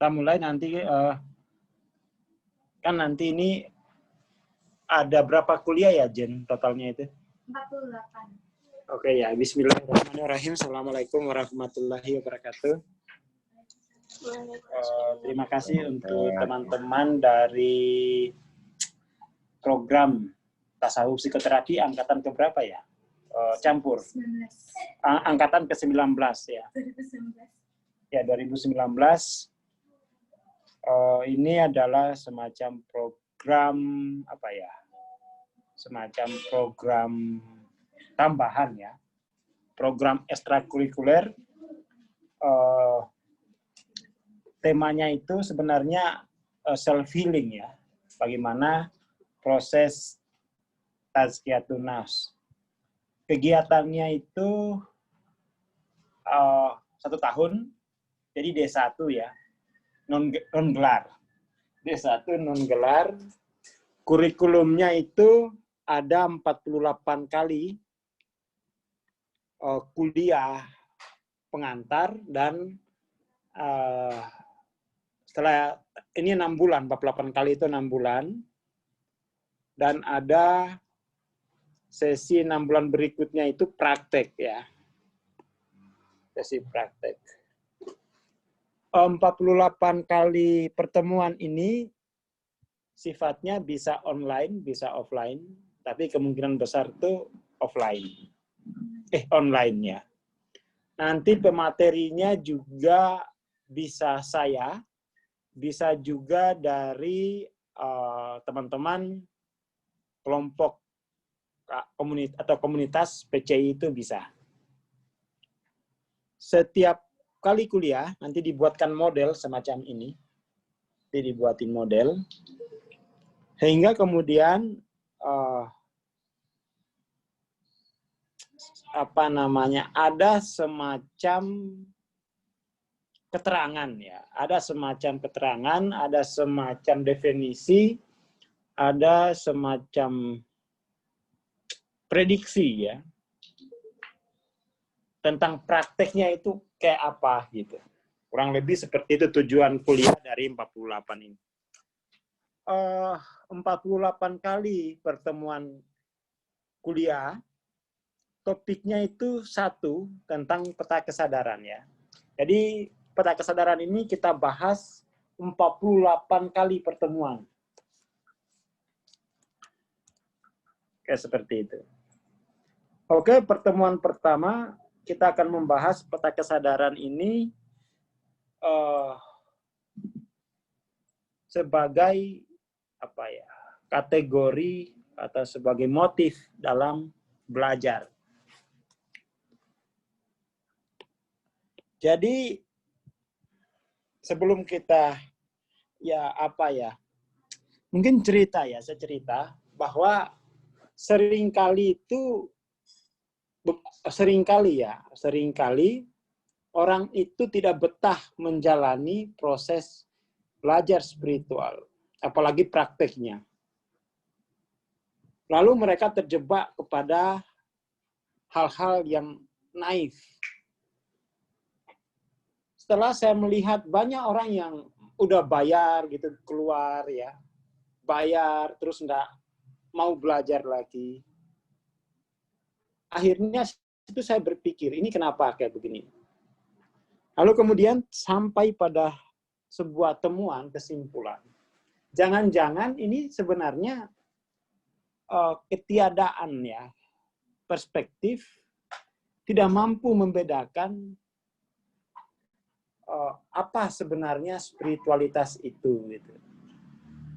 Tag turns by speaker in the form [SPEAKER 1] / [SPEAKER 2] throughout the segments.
[SPEAKER 1] Kita mulai nanti, kan nanti ini ada berapa kuliah ya, Jen, totalnya itu?
[SPEAKER 2] 48.
[SPEAKER 1] Oke ya, bismillahirrahmanirrahim. Assalamualaikum warahmatullahi wabarakatuh. Terima kasih untuk teman-teman dari program Tasawuf Psikoterapi angkatan keberapa ya? Campur.
[SPEAKER 2] 19.
[SPEAKER 1] Angkatan ke-19 ya.
[SPEAKER 2] 2019.
[SPEAKER 1] Ya, 2019. Ini adalah semacam program apa ya? Semacam program tambahan ya. Program ekstrakurikuler. Temanya itu sebenarnya self healing ya. Bagaimana proses tazkiyatun nafs. Kegiatannya itu 1 tahun. Jadi D1 ya. Non gelar. D1 non gelar. Kurikulumnya itu ada 48 kali kuliah pengantar dan setelah ini 6 bulan, 48 kali itu 6 bulan. Dan ada sesi 6 bulan berikutnya itu praktek ya. Sesi praktek. 48 kali pertemuan ini sifatnya bisa online, bisa offline, tapi kemungkinan besar itu offline. Online ya. Nanti pematerinya juga bisa saya, bisa juga dari teman-teman kelompok komunitas PCI itu bisa. Setiap kali kuliah nanti dibuatkan model semacam ini. Dibuatin model. Sehingga kemudian ada semacam keterangan ya. Ada semacam keterangan, ada semacam definisi, ada semacam prediksi ya. Tentang prakteknya itu kayak apa gitu. Kurang lebih seperti itu tujuan kuliah dari 48 ini. 48 kali pertemuan kuliah, topiknya itu satu tentang peta kesadaran ya. Jadi peta kesadaran ini kita bahas 48 kali pertemuan. Kayak seperti itu. Oke, pertemuan pertama kita akan membahas peta kesadaran ini sebagai apa ya, kategori atau sebagai motif dalam belajar. Jadi sebelum kita mungkin saya cerita bahwa seringkali orang itu tidak betah menjalani proses belajar spiritual, apalagi prakteknya. Lalu mereka terjebak kepada hal-hal yang naif. Setelah saya melihat banyak orang yang udah bayar gitu keluar ya, bayar terus nggak mau belajar lagi. Akhirnya itu saya berpikir, ini kenapa kayak begini? Lalu kemudian sampai pada sebuah temuan kesimpulan. Jangan-jangan ini sebenarnya ketiadaan ya perspektif, tidak mampu membedakan apa sebenarnya spiritualitas itu gitu.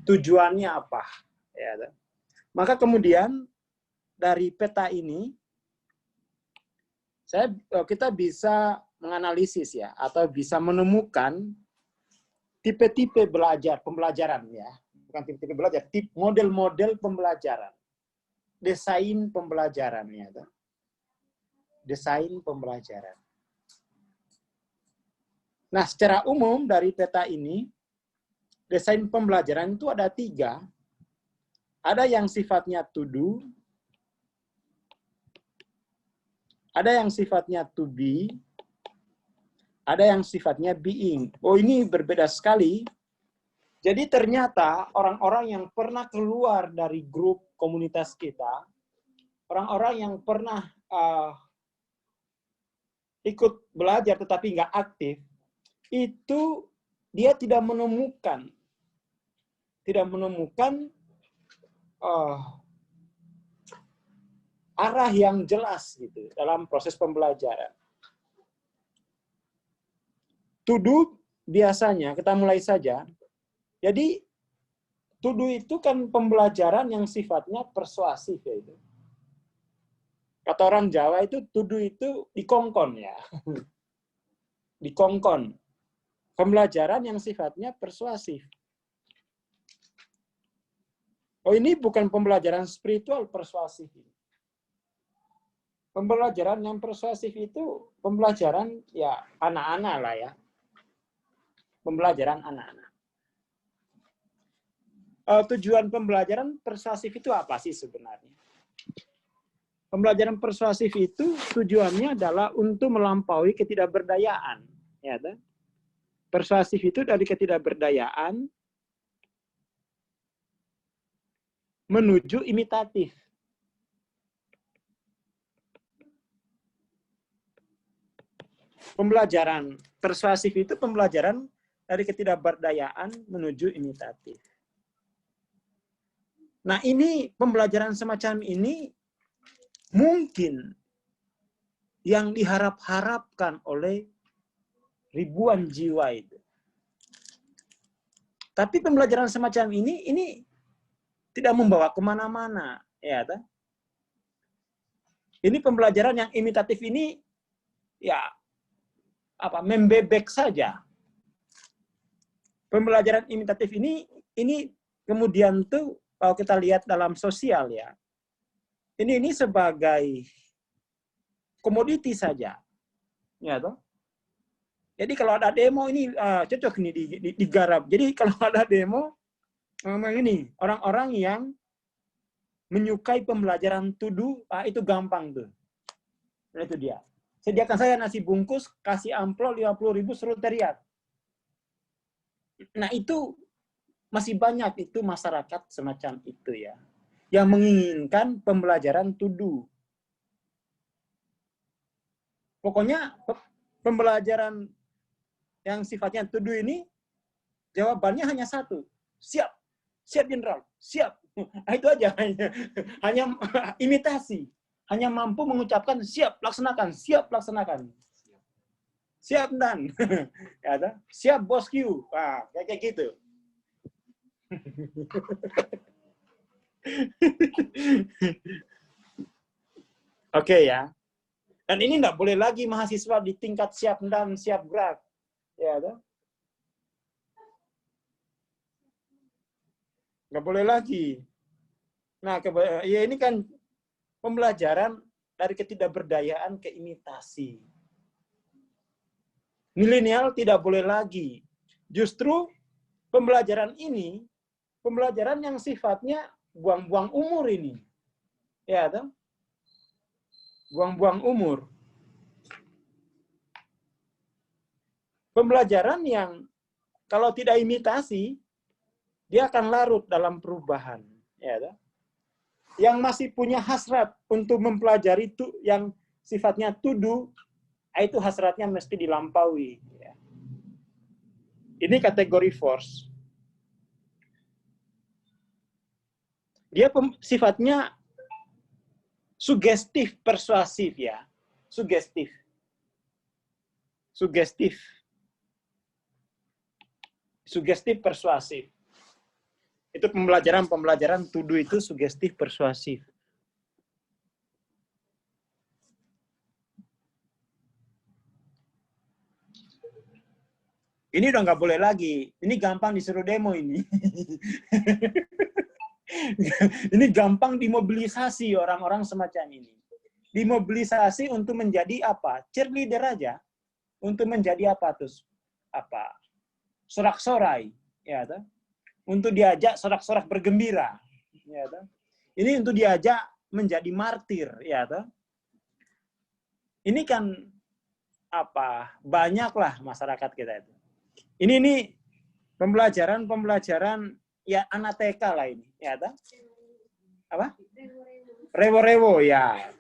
[SPEAKER 1] Tujuannya apa ya. Maka kemudian dari peta ini kita bisa menganalisis ya, atau bisa menemukan tipe-tipe pembelajaran ya, bukan tipe-tipe belajar, model-model pembelajaran, desain pembelajaran ya, desain pembelajaran. Nah, secara umum dari peta ini, desain pembelajaran itu ada 3. Ada yang sifatnya to do, ada yang sifatnya to be, ada yang sifatnya being. Oh, ini berbeda sekali. Jadi ternyata orang-orang yang pernah keluar dari grup komunitas kita, orang-orang yang pernah ikut belajar tetapi nggak aktif, itu dia tidak menemukan arah yang jelas gitu dalam proses pembelajaran. To do biasanya kita mulai saja. Jadi to do itu kan pembelajaran yang sifatnya persuasif ya itu. Kata orang Jawa itu to do itu dikongkon ya. Dikongkon. Pembelajaran yang sifatnya persuasif. Oh, ini bukan pembelajaran spiritual persuasif. Pembelajaran yang persuasif itu pembelajaran ya anak-anak lah ya. Pembelajaran anak-anak. Tujuan pembelajaran persuasif itu apa sih sebenarnya? Pembelajaran persuasif itu tujuannya adalah untuk melampaui ketidakberdayaan. Ya, persuasif itu dari ketidakberdayaan menuju imitatif. Pembelajaran persuasif itu pembelajaran dari ketidakberdayaan menuju imitatif. Nah, ini pembelajaran semacam ini mungkin yang diharap-harapkan oleh ribuan jiwa itu. Tapi pembelajaran semacam ini tidak membawa kemana-mana, ya. Ini pembelajaran yang imitatif ini, ya, membebek saja. Pembelajaran imitatif ini kemudian tuh kalau kita lihat dalam sosial ya, ini sebagai komoditi saja, ya toh. Jadi kalau ada demo ini cocok nih digarap. Jadi kalau ada demo, ini orang-orang yang menyukai pembelajaran to do, itu gampang tuh. Nah, itu dia. Sediakan saya nasi bungkus, kasih amplop 50.000 suruh teriak. Nah, itu masih banyak itu masyarakat semacam itu ya, yang menginginkan pembelajaran to do. Pokoknya pembelajaran yang sifatnya to do ini jawabannya hanya satu, siap jenderal, siap. Nah, itu aja, hanya imitasi, hanya mampu mengucapkan siap laksanakan, siap dan, siap bosku, kayak gitu. Oke ya. Dan ini nggak boleh lagi mahasiswa di tingkat siap dan siap gerak, ya toh? Nggak boleh lagi. Nah, ya ini kan pembelajaran dari ketidakberdayaan ke imitasi. Milenial tidak boleh lagi. Justru pembelajaran ini, pembelajaran yang sifatnya buang-buang umur ini. Ya, toh? Buang-buang umur. Pembelajaran yang kalau tidak imitasi, dia akan larut dalam perubahan. Ya, toh? Yang masih punya hasrat untuk mempelajari itu yang sifatnya to do, itu hasratnya mesti dilampaui. Ya. Ini kategori force. Dia sifatnya sugestif, persuasif ya. Sugestif. Sugestif, persuasif. Itu pembelajaran to do itu sugestif, persuasif. Ini udah nggak boleh lagi. Ini gampang disuruh demo ini. Ini gampang dimobilisasi orang-orang semacam ini. Dimobilisasi untuk menjadi apa? Cheerleader aja. Untuk menjadi apa tuh? Sorak-sorai, ya toh? Untuk diajak sorak-sorak bergembira, ya toh? Ini untuk diajak menjadi martir, ya toh? Ini kan banyaklah masyarakat kita itu. Ini pembelajaran ya anak TK lah ini, ya toh? Apa? Rewo-rewo ya.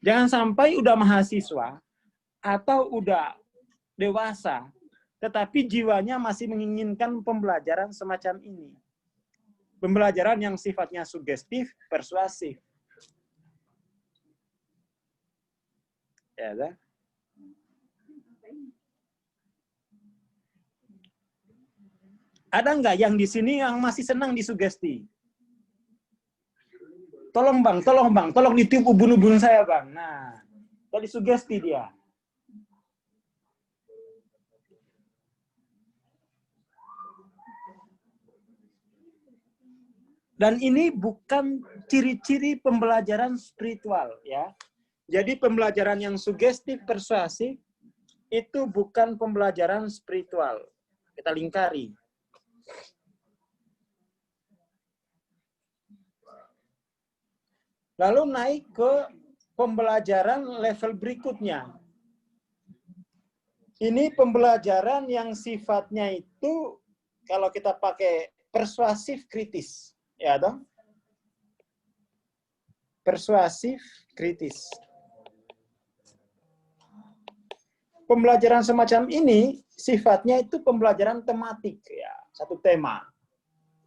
[SPEAKER 1] Jangan sampai udah mahasiswa atau udah dewasa, tetapi jiwanya masih menginginkan pembelajaran semacam ini. Pembelajaran yang sifatnya sugestif, persuasif. Ya, toh? Ada nggak yang di sini yang masih senang disugesti? Tolong bang, tolong ditiup ubun-ubun saya bang. Nah, tadi sugesti dia. Dan ini bukan ciri-ciri pembelajaran spiritual, ya. Jadi pembelajaran yang sugestif, persuasif itu bukan pembelajaran spiritual. Kita lingkari. Lalu naik ke pembelajaran level berikutnya. Ini pembelajaran yang sifatnya itu kalau kita pakai persuasif kritis, ya toh? Persuasif kritis. Pembelajaran semacam ini sifatnya itu pembelajaran tematik, ya, satu tema.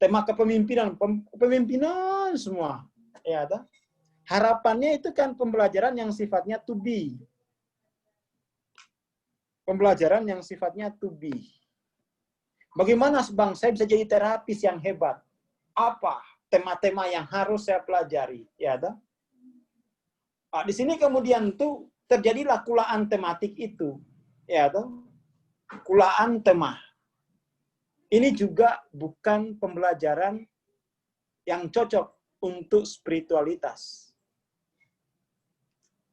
[SPEAKER 1] Tema kepemimpinan, kepemimpinan semua, ya toh? Harapannya itu kan pembelajaran yang sifatnya to be. Pembelajaran yang sifatnya to be. Bagaimana bang saya bisa jadi terapis yang hebat? Apa tema-tema yang harus saya pelajari? Ya, toh? Di sini kemudian tuh terjadilah kulaan tematik itu. Ya, toh? Kulaan tema. Ini juga bukan pembelajaran yang cocok untuk spiritualitas.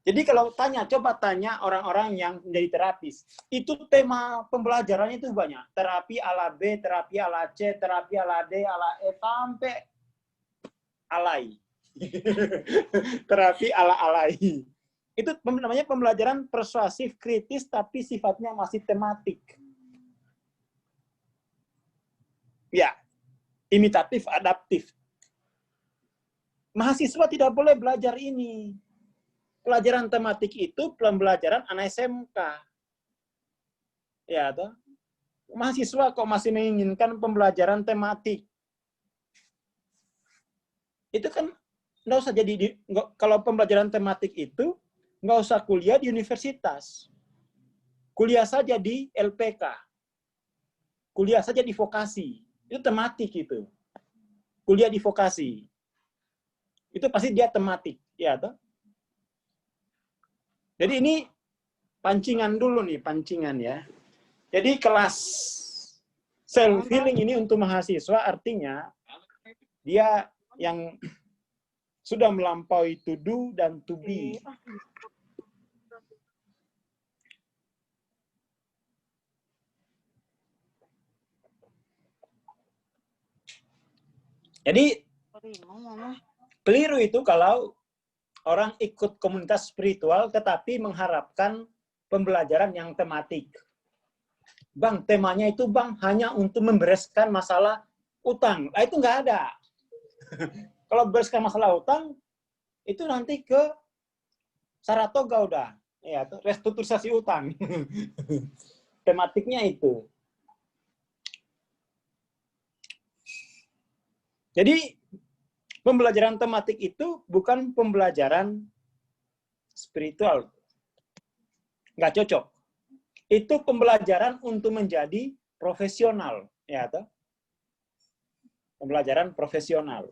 [SPEAKER 1] Jadi kalau coba tanya orang-orang yang menjadi terapis, itu tema pembelajarannya itu banyak. Terapi ala B, terapi ala C, terapi ala D, ala E, sampai alai. Terapi ala alai. Itu namanya pembelajaran persuasif kritis, tapi sifatnya masih tematik. Ya, imitatif, adaptif. Mahasiswa tidak boleh belajar ini. Pelajaran tematik itu pembelajaran anak SMK. Ya, toh? Mahasiswa kok masih menginginkan pembelajaran tematik. Itu kan nggak usah jadi, kalau pembelajaran tematik itu nggak usah kuliah di universitas. Kuliah saja di LPK. Kuliah saja di vokasi. Itu tematik itu. Kuliah di vokasi. Itu pasti dia tematik. Ya, toh? Jadi ini pancingan dulu nih, pancingan ya. Jadi kelas self-healing ini untuk mahasiswa artinya dia yang sudah melampaui to do dan to be. Jadi keliru itu kalau orang ikut komunitas spiritual tetapi mengharapkan pembelajaran yang tematik. Bang, temanya itu bang hanya untuk membereskan masalah utang. Nah, itu nggak ada. Kalau membereskan masalah utang, itu nanti ke Saratoga udah. Ya, restrukturisasi utang. Tematiknya itu. Jadi, pembelajaran tematik itu bukan pembelajaran spiritual. Nggak cocok. Itu pembelajaran untuk menjadi profesional. Ya, toh? Pembelajaran profesional.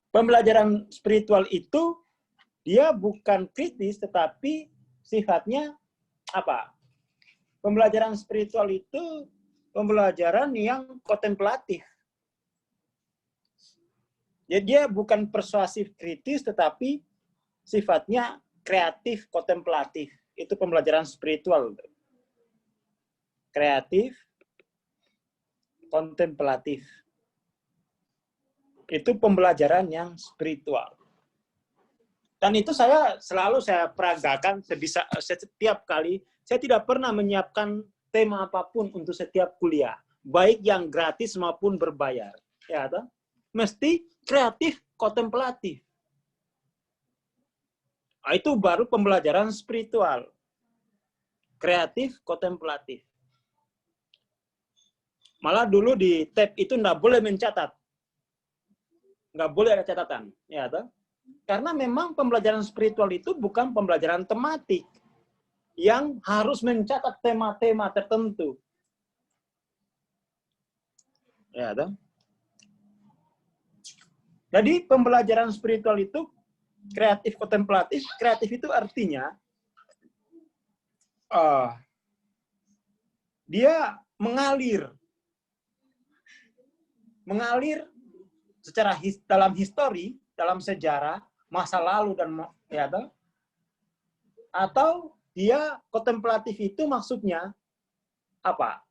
[SPEAKER 1] Pembelajaran spiritual itu dia bukan kritis, tetapi sifatnya apa? Pembelajaran spiritual itu pembelajaran yang kontemplatif. Jadi dia bukan persuasif kritis, tetapi sifatnya kreatif kontemplatif. Itu pembelajaran spiritual. Kreatif kontemplatif. Itu pembelajaran yang spiritual. Dan itu selalu saya peragakan setiap kali. Saya tidak pernah menyiapkan tema apapun untuk setiap kuliah, baik yang gratis maupun berbayar. Ya, toh? Mesti kreatif kontemplatif. Nah, itu baru pembelajaran spiritual. Kreatif kontemplatif. Malah dulu di tab itu nggak boleh mencatat. Nggak boleh ada catatan. Ya, toh? Karena memang pembelajaran spiritual itu bukan pembelajaran tematik yang harus mencatat tema-tema tertentu. Ya, toh? Jadi pembelajaran spiritual itu kreatif kontemplatif. Kreatif itu artinya dia mengalir secara dalam histori, dalam sejarah, masa lalu dan ya, toh? Atau dia kontemplatif itu maksudnya apa?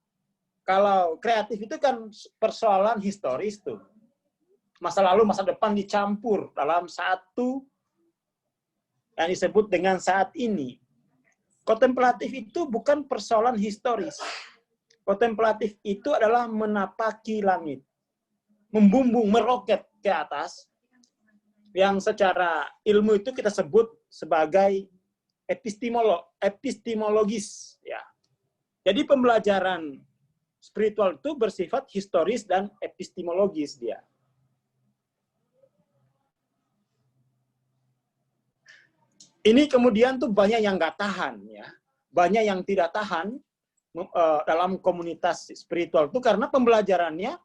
[SPEAKER 1] Kalau kreatif itu kan persoalan historis tuh. Masa lalu, masa depan dicampur dalam satu yang disebut dengan saat ini. Kontemplatif itu bukan persoalan historis. Kontemplatif itu adalah menapaki langit. Membumbung, meroket ke atas. Yang secara ilmu itu kita sebut sebagai epistemologis. Ya. Jadi pembelajaran spiritual itu bersifat historis dan epistemologis dia. Ini kemudian tuh banyak yang nggak tahan, ya, banyak yang tidak tahan dalam komunitas spiritual itu karena pembelajarannya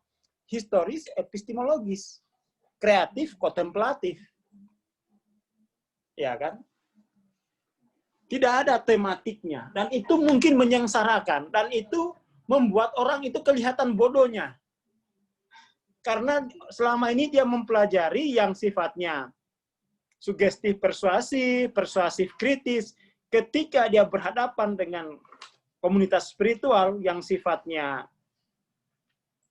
[SPEAKER 1] historis, epistemologis, kreatif, kontemplatif, ya kan? Tidak ada tematiknya dan itu mungkin menyengsarakan dan itu membuat orang itu kelihatan bodohnya karena selama ini dia mempelajari yang sifatnya sugestif persuasif, persuasif kritis, ketika dia berhadapan dengan komunitas spiritual yang sifatnya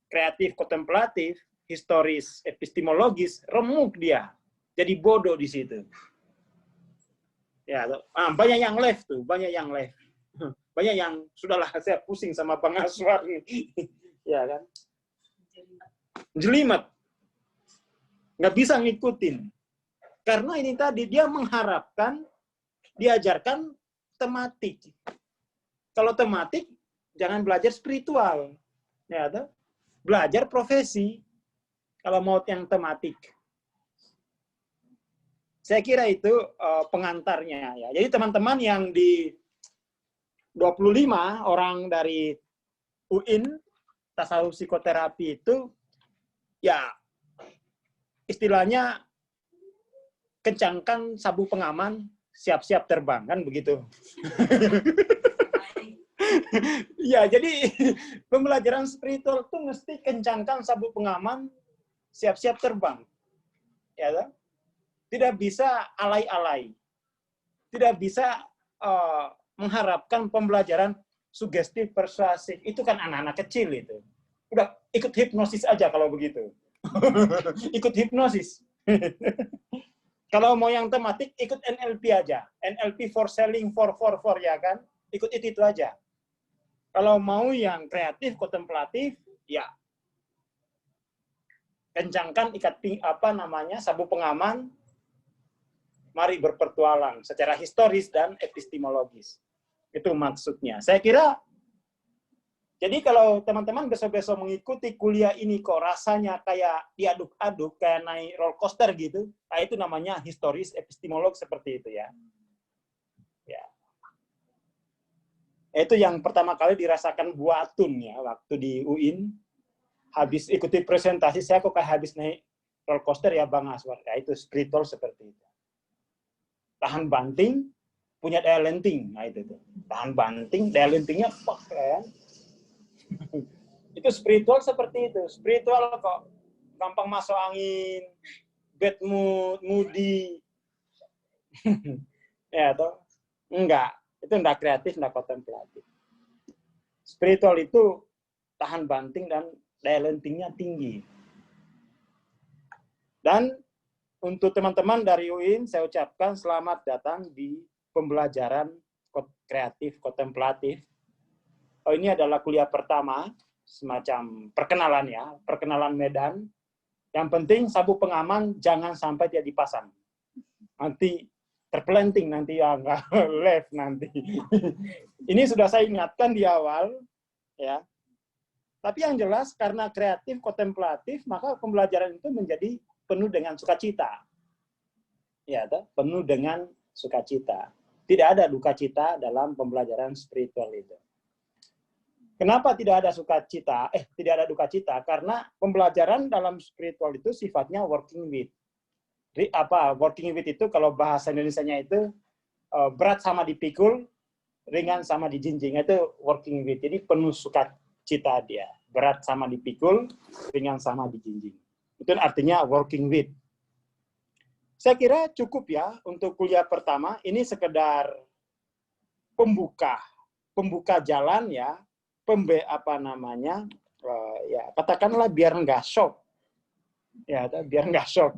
[SPEAKER 1] kreatif, kontemplatif, historis, epistemologis, remuk dia. Jadi bodoh di situ. Ya, banyak yang left tuh, banyak yang left. Banyak yang, sudahlah saya pusing sama Bang Aswar. Ya kan? Jelimet. Nggak bisa ngikutin. Karena ini tadi dia mengharapkan diajarkan tematik. Kalau tematik jangan belajar spiritual, ya, belajar profesi. Kalau mau yang tematik, saya kira itu pengantarnya. Ya. Jadi teman-teman yang di 25 orang dari UIN tasawuf psikoterapi itu, ya istilahnya kencangkan sabuk pengaman, siap-siap terbang, kan begitu. Ya, jadi pembelajaran spiritual itu mesti kencangkan sabuk pengaman, siap-siap terbang. Ya, tidak bisa alay-alay. Tidak bisa mengharapkan pembelajaran sugestif persuasif. Itu kan anak-anak kecil itu. Udah ikut hipnosis aja kalau begitu. Ikut hipnosis. Kalau mau yang tematik, ikut NLP aja. NLP for selling, for, ya kan? Ikut itu aja. Kalau mau yang kreatif, kontemplatif, ya kencangkan sabuk pengaman, mari berpetualang secara historis dan epistemologis. Itu maksudnya. Saya kira, jadi kalau teman-teman besok-besok mengikuti kuliah ini kok rasanya kayak diaduk-aduk, kayak naik roller coaster gitu, nah itu namanya historis epistemolog seperti itu ya. Ya. Itu yang pertama kali dirasakan Bu Atun ya, waktu di UIN. Habis ikuti presentasi, saya kok kayak habis naik roller coaster ya Bang Aswar. Ya itu spiritual seperti itu. Tahan banting, punya daya lenting. Nah itu tuh. Tahan banting, daya lentingnya pak kan. Itu spiritual seperti itu. Spiritual kok gampang masuk angin, bad mood, moody. Ya toh? Enggak. Itu enggak kreatif, enggak kontemplatif. Spiritual itu tahan banting dan daya lentingnya tinggi. Dan untuk teman-teman dari UIN, saya ucapkan selamat datang di pembelajaran kreatif kontemplatif. Oh, ini adalah kuliah pertama, semacam perkenalan ya, perkenalan medan. Yang penting sabuk pengaman jangan sampai tidak dipasang. Nanti terpelanting nanti ya, nggak left nanti. Ini sudah saya ingatkan di awal, ya. Tapi yang jelas karena kreatif kontemplatif, maka pembelajaran itu menjadi penuh dengan sukacita. Ya, penuh dengan sukacita. Tidak ada duka cita dalam pembelajaran spiritual itu. Kenapa tidak ada sukacita? Tidak ada duka cita karena pembelajaran dalam spiritual itu sifatnya working with. Jadi apa? Working with itu kalau bahasa Indonesianya itu berat sama dipikul, ringan sama dijinjing, itu working with. Jadi penuh sukacita dia. Berat sama dipikul, ringan sama dijinjing. Itu artinya working with. Saya kira cukup ya untuk kuliah pertama. Ini sekedar pembuka jalan ya, ya katakanlah biar nggak shock. Ya, biar nggak shock.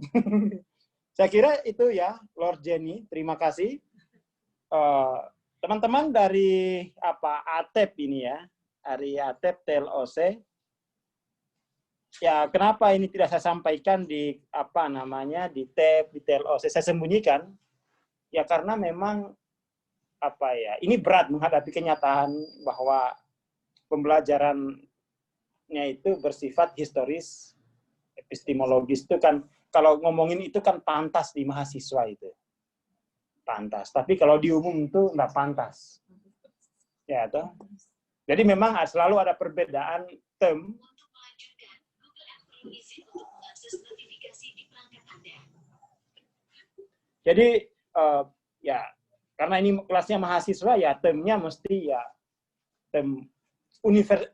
[SPEAKER 1] Saya kira itu ya, Lord Jenny. Terima kasih. Teman-teman dari ATEP ini ya, dari ATEP TLOC. Ya, kenapa ini tidak saya sampaikan di di TEP, di TLOC, saya sembunyikan? Ya karena memang ini berat menghadapi kenyataan bahwa pembelajarannya itu bersifat historis, epistemologis itu kan kalau ngomongin itu kan pantas di mahasiswa itu. Pantas. Tapi kalau di umum itu nggak pantas. Ya, toh? Jadi memang selalu ada perbedaan term. Jadi ya karena ini kelasnya mahasiswa ya termnya mesti ya term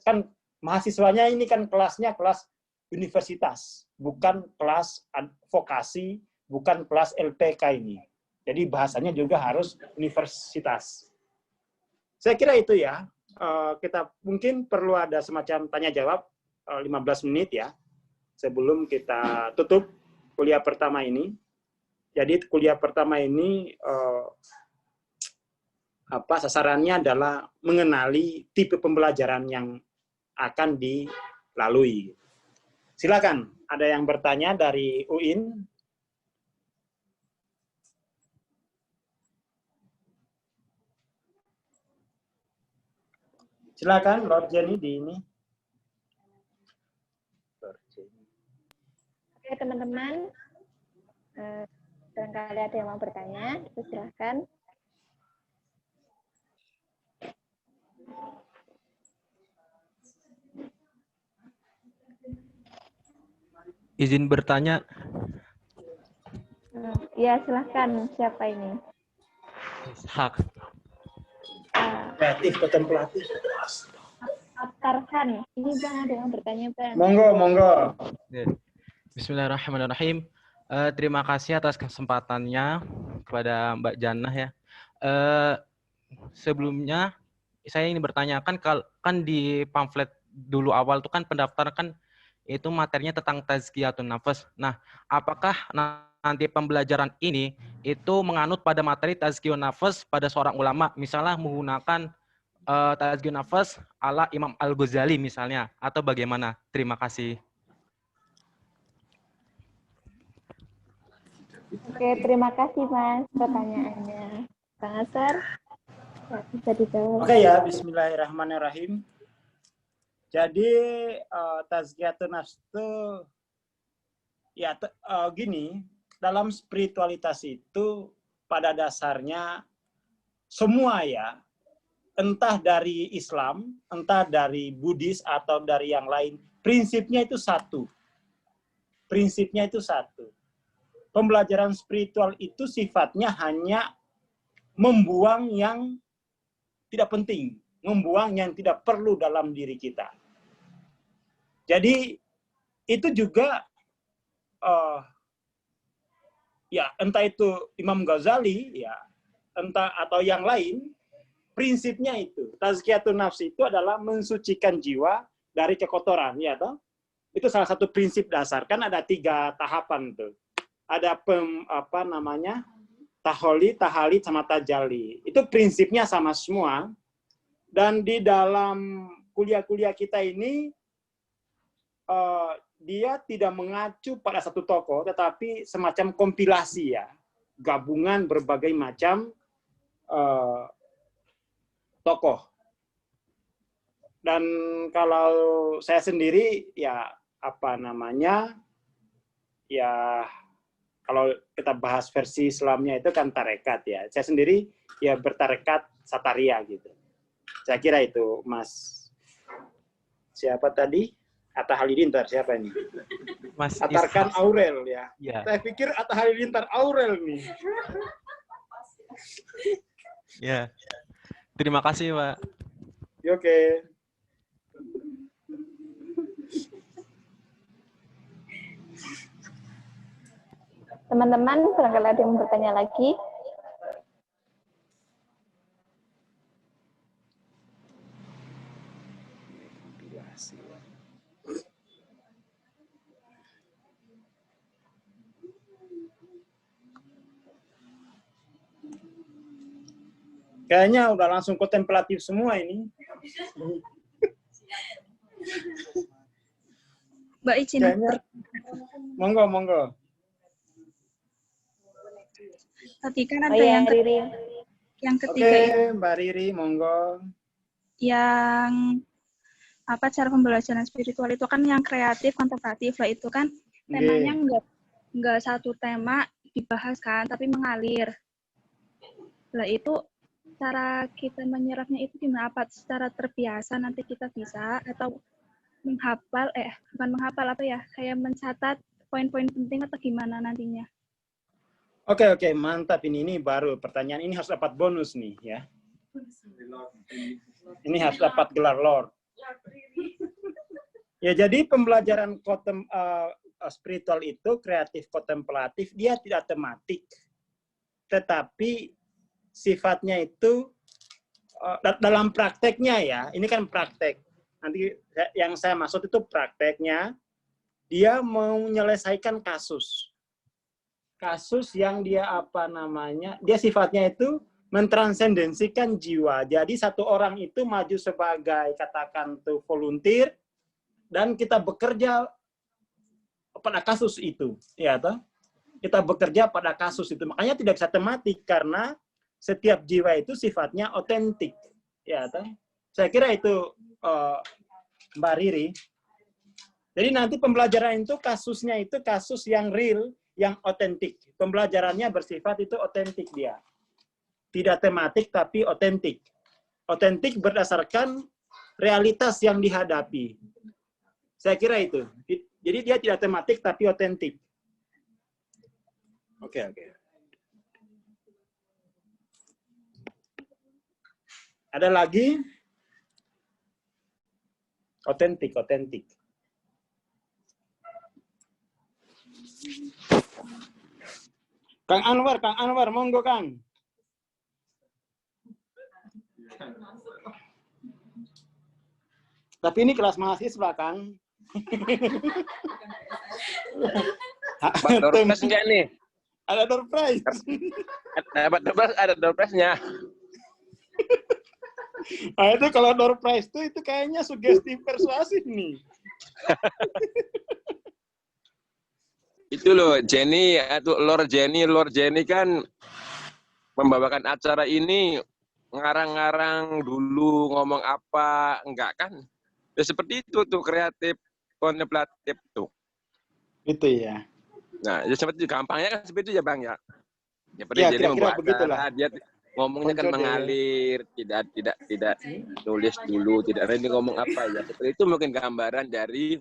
[SPEAKER 1] kan mahasiswanya ini kan kelasnya kelas universitas, bukan kelas vokasi, bukan kelas LPK ini. Jadi bahasanya juga harus universitas. Saya kira itu ya. Kita mungkin perlu ada semacam tanya jawab 15 menit ya sebelum kita tutup kuliah pertama ini. Jadi kuliah pertama ini sasarannya adalah mengenali tipe pembelajaran yang akan dilalui. Silakan, ada yang bertanya dari UIN? Silakan, Lord Jenny di ini.
[SPEAKER 3] Oke, teman-teman. Barangkali ada yang mau bertanya, silakan.
[SPEAKER 4] Izin bertanya.
[SPEAKER 3] Ya, silahkan. Siapa ini?
[SPEAKER 4] Hak.
[SPEAKER 1] Kreatif, kontemplatif.
[SPEAKER 3] Tarhan. Ini Bang, ada yang bertanya, Bang.
[SPEAKER 1] Monggo.
[SPEAKER 4] Bismillahirrahmanirrahim. Terima kasih atas kesempatannya kepada Mbak Jannah ya. Sebelumnya, saya ingin bertanya, kan di pamflet dulu awal itu kan pendaftaran kan itu materinya tentang tazkiyatun nafas. Nah, apakah nanti pembelajaran ini itu menganut pada materi tazkiyatun nafas pada seorang ulama, misalnya menggunakan tazkiyatun nafas ala Imam Al-Ghazali misalnya, atau bagaimana? Terima kasih.
[SPEAKER 3] Oke, terima kasih Mas pertanyaannya. Bang Asar, bisa dijawab.
[SPEAKER 1] Oke ya, bismillahirrahmanirrahim. Jadi tazkiyatun nafs itu ya gini, dalam spiritualitas itu pada dasarnya semua ya, entah dari Islam, entah dari Buddhis atau dari yang lain, prinsipnya itu satu. Prinsipnya itu satu. Pembelajaran spiritual itu sifatnya hanya membuang yang tidak penting, membuang yang tidak perlu dalam diri kita. Jadi itu juga ya entah itu Imam Ghazali ya, entah atau yang lain, prinsipnya itu tazkiyatun nafs itu adalah mensucikan jiwa dari kekotoran, ya toh? Itu salah satu prinsip dasar. Kan ada 3 tahapan tuh. ada taholi, tahalid, sama tajali. Itu prinsipnya sama semua. Dan di dalam kuliah-kuliah kita ini, dia tidak mengacu pada satu tokoh, tetapi semacam kompilasi ya, gabungan berbagai macam tokoh. Dan kalau saya sendiri ya ya kalau kita bahas versi Islamnya itu kan tarekat ya. Saya sendiri ya bertarekat Sataria gitu. Saya kira itu Mas siapa tadi? Atta Halilintar siapa ini?
[SPEAKER 4] Mas
[SPEAKER 1] Atarkan Aurel ya.
[SPEAKER 4] Ya.
[SPEAKER 1] Saya pikir Atta Halilintar Aurel nih.
[SPEAKER 4] Ya. Terima kasih, Pak.
[SPEAKER 1] Oke.
[SPEAKER 3] Teman-teman, barangkali ada yang bertanya lagi.
[SPEAKER 1] Kayaknya udah langsung kontemplatif semua ini.
[SPEAKER 2] Mbak izin.
[SPEAKER 1] Kayaknya, monggo.
[SPEAKER 2] Tadi kan
[SPEAKER 3] Oh
[SPEAKER 2] ada
[SPEAKER 3] ya,
[SPEAKER 2] yang
[SPEAKER 3] Riri.
[SPEAKER 2] yang
[SPEAKER 1] Oke,
[SPEAKER 2] ketiga itu
[SPEAKER 1] Mbak Riri, monggo.
[SPEAKER 2] yang cara pembelajaran spiritual itu kan yang kreatif, kontemplatif lah, itu kan temanya nggak satu tema dibahas kan, tapi mengalir. Lah itu cara kita menyerapnya itu gimana? Apa secara terbiasa nanti kita bisa, atau menghafal, bukan menghafal kayak mencatat poin-poin penting atau gimana nantinya?
[SPEAKER 1] Oke, mantap ini baru pertanyaan ini harus dapat bonus nih ya. Ini harus dapat gelar Lord. Ya, jadi pembelajaran spiritual itu kreatif kontemplatif, dia tidak tematik, tetapi sifatnya itu dalam prakteknya ya. Ini kan praktek. Nanti yang saya maksud itu prakteknya, dia mau menyelesaikan kasus yang dia dia sifatnya itu mentransendensikan jiwa. Jadi satu orang itu maju sebagai katakan tuh volunteer dan kita bekerja pada kasus itu, ya toh? Kita bekerja pada kasus itu. Makanya tidak bisa tematik karena setiap jiwa itu sifatnya otentik, ya toh? Saya kira itu Mbak Riri. Jadi nanti pembelajaran itu kasusnya itu kasus yang real, yang otentik. Pembelajarannya bersifat itu otentik dia. Tidak tematik tapi otentik. Otentik berdasarkan realitas yang dihadapi. Saya kira itu. Jadi dia tidak tematik tapi otentik. Oke. Ada lagi? Otentik. Kang Anwar, monggo Kang. Tapi ini kelas mahasiswa, Kang.
[SPEAKER 5] Dapat door prize enggak nih?
[SPEAKER 1] Ada door prize.
[SPEAKER 5] Dapat door prize, ada door prize-nya.
[SPEAKER 1] Nah, itu kalau door prize itu kayaknya sugesti persuasif nih.
[SPEAKER 5] Itu loh, Jenny atau Lord Jenny kan membawakan acara ini ngarang-ngarang dulu ngomong apa, enggak kan? Ya seperti itu tuh, kreatif kontemplatif tuh.
[SPEAKER 1] Itu ya.
[SPEAKER 5] Nah, ya seperti gampangnya kan seperti itu ya Bang ya. Ya seperti
[SPEAKER 1] Ya,
[SPEAKER 5] Jenny membuat
[SPEAKER 1] begitulah.
[SPEAKER 5] acara, dia ngomongnya kan mengalir, tidak tulis dulu, tidak ini ngomong apa ya. Seperti itu mungkin gambaran dari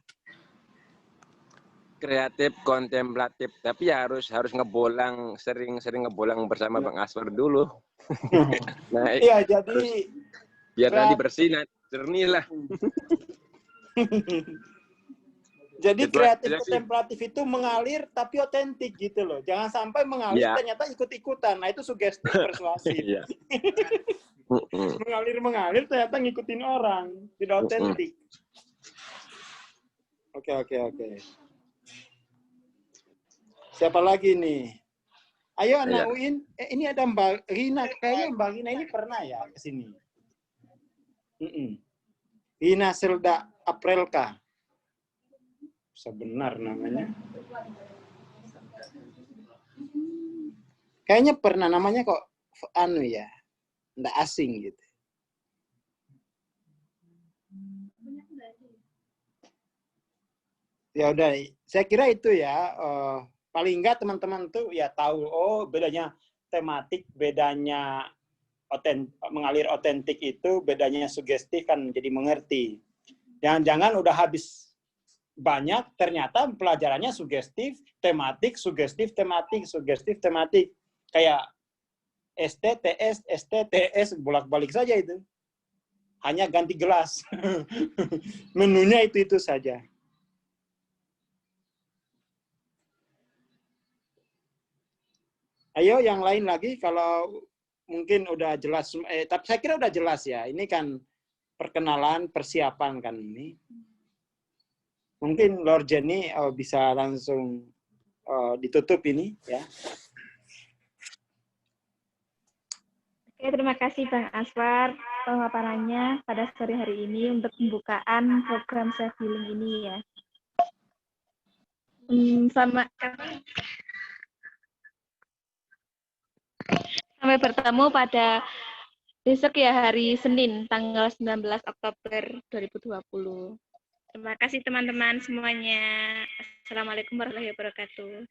[SPEAKER 5] kreatif kontemplatif, tapi ya harus ngebolang, sering ngebolang bersama Bang Aswar dulu. Nah,
[SPEAKER 1] iya, jadi
[SPEAKER 5] biar nanti bersih, jernih lah.
[SPEAKER 1] Jadi kreatif kontemplatif itu mengalir tapi otentik gitu loh. Jangan sampai mengalir ternyata ikut-ikutan. Nah, itu sugesti persuasif. Mengalir ternyata ngikutin orang, tidak otentik. Oke. Siapa lagi nih? Ayo anak
[SPEAKER 5] Iya.
[SPEAKER 1] UIN. Ini ada Mbak Rina. Kayaknya Mbak Rina ini pernah ya ke sini. Rina Selda Aprelka. Sebenar namanya. Kayaknya pernah, namanya kok anu ya. Nggak asing gitu. Ya udah, saya kira itu ya. Paling enggak teman-teman tuh ya tahu, oh bedanya tematik, bedanya mengalir otentik itu, bedanya sugestif kan, jadi mengerti. Jangan-jangan udah habis banyak, ternyata pelajarannya sugestif, tematik, sugestif, tematik, sugestif, tematik. Kayak STTS, STTS, bolak-balik saja itu. Hanya ganti gelas. Menunya itu saja. Ayo yang lain lagi, kalau mungkin udah jelas, tapi saya kira udah jelas ya. Ini kan perkenalan, persiapan kan ini. Mungkin Lord Jenny bisa langsung ditutup ini ya.
[SPEAKER 3] Oke, terima kasih Bang Aswar pemaparannya pada sore hari ini untuk pembukaan program Self Healing ini ya. Sampai bertemu pada besok ya, hari Senin tanggal 19 Oktober 2020. Terima kasih teman-teman semuanya. Assalamualaikum warahmatullahi wabarakatuh.